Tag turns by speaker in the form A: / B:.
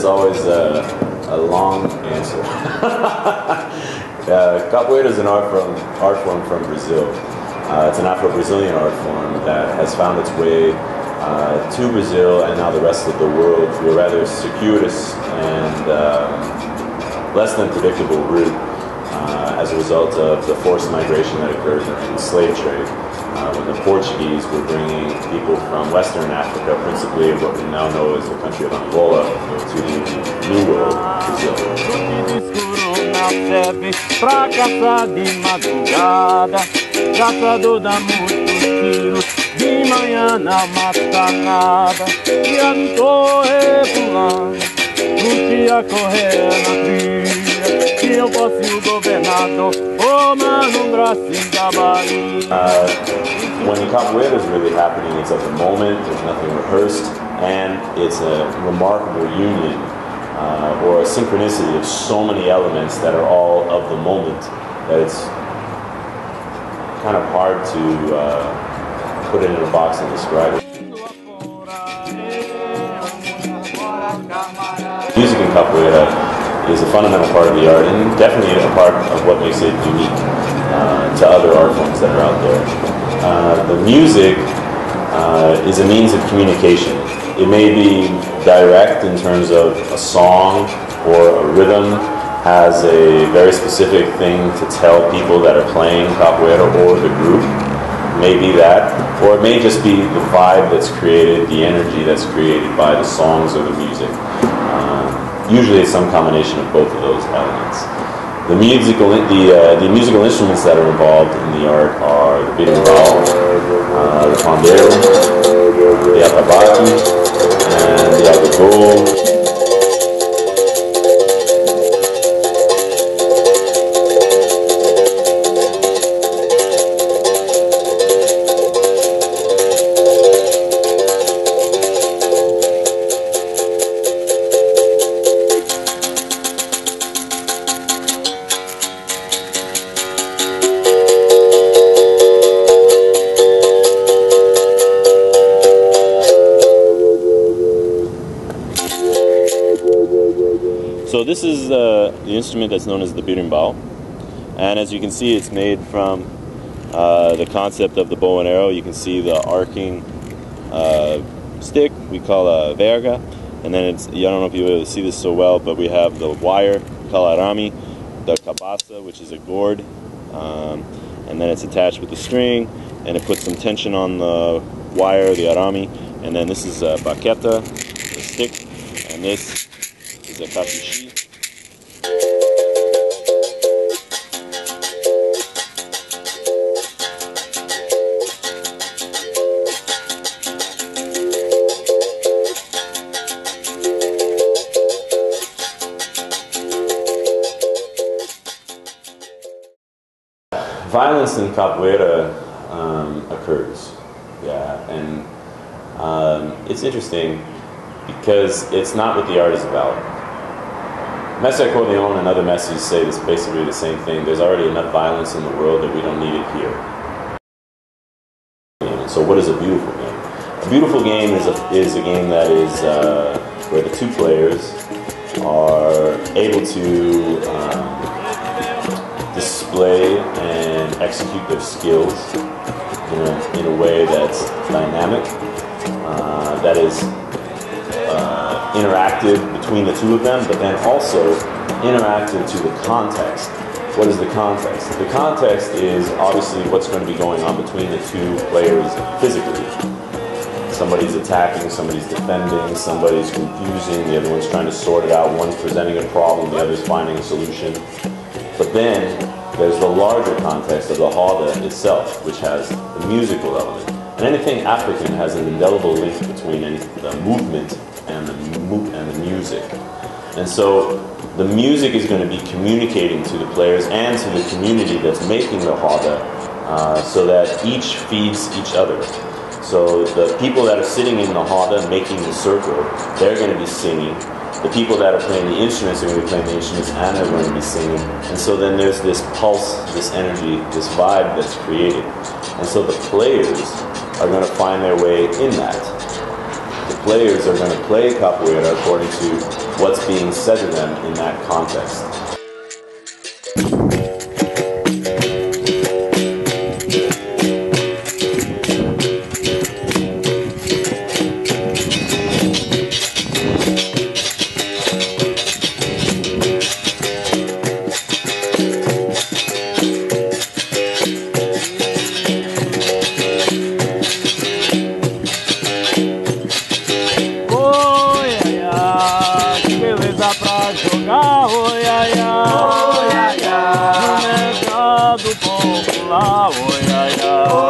A: It's always a long answer. Capoeira is an art form from Brazil. It's an Afro-Brazilian art form that has found its way to Brazil and now the rest of the world through a rather circuitous and less than predictable route as a result of the forced migration that occurred during the slave trade. When the Portuguese were bringing people from Western Africa, principally what we now know as the country of Angola, to the New World, Brazil. When Capoeira is really happening, it's of the moment, there's nothing rehearsed, and it's a remarkable union or a synchronicity of so many elements that are all of the moment that it's kind of hard to put it in a box and describe it. Music in Capoeira is a fundamental part of the art and definitely a part of what makes it unique to other art forms that are out there. The music is a means of communication. It may be direct in terms of a song or a rhythm has a very specific thing to tell people that are playing Capoeira or the group. Maybe that, or it may just be the vibe that's created, the energy that's created by the songs or the music. Usually it's some combination of both of those elements. The musical instruments that are involved in the art are the berimbau, the pandeiro, the atabaque, and the agogô. So this is the instrument that's known as the berimbau, and as you can see, it's made from the concept of the bow and arrow. You can see the arcing stick we call a verga, and then it's, I don't know if you will see this so well, but we have the wire we call arame, the cabaça, which is a gourd, and then it's attached with the string, and it puts some tension on the wire, the arame, and then this is a baqueta, the stick, and this is a capuchi. Violence in Capoeira occurs, and it's interesting because it's not what the art is about. Mestre Accordion and other mestres say this basically the same thing. There's already enough violence in the world that we don't need it here. So what is a beautiful game? A beautiful game is a game that is where the two players are able to display and execute their skills in a way that's dynamic, that is interactive between the two of them, but then also interactive to the context. What is the context? The context is obviously what's going to be going on between the two players physically. Somebody's attacking, somebody's defending, somebody's confusing, the other one's trying to sort it out, one's presenting a problem, the other's finding a solution. But then there's the larger context of the roda itself, which has the musical element. And anything African has an indelible link between the movement and the music. And so the music is going to be communicating to the players and to the community that's making the roda, so that each feeds each other. So the people that are sitting in the roda making the circle, they're going to be singing. The people that are playing the instruments are going to be playing the instruments and they're going to be singing. And so then there's this pulse, this energy, this vibe that's created. And so the players are going to find their way in that. The players are going to play capoeira according to what's being said to them in that context.
B: Pra jogar, oi, ai, ai, no mercado popular, oi, ai, ai.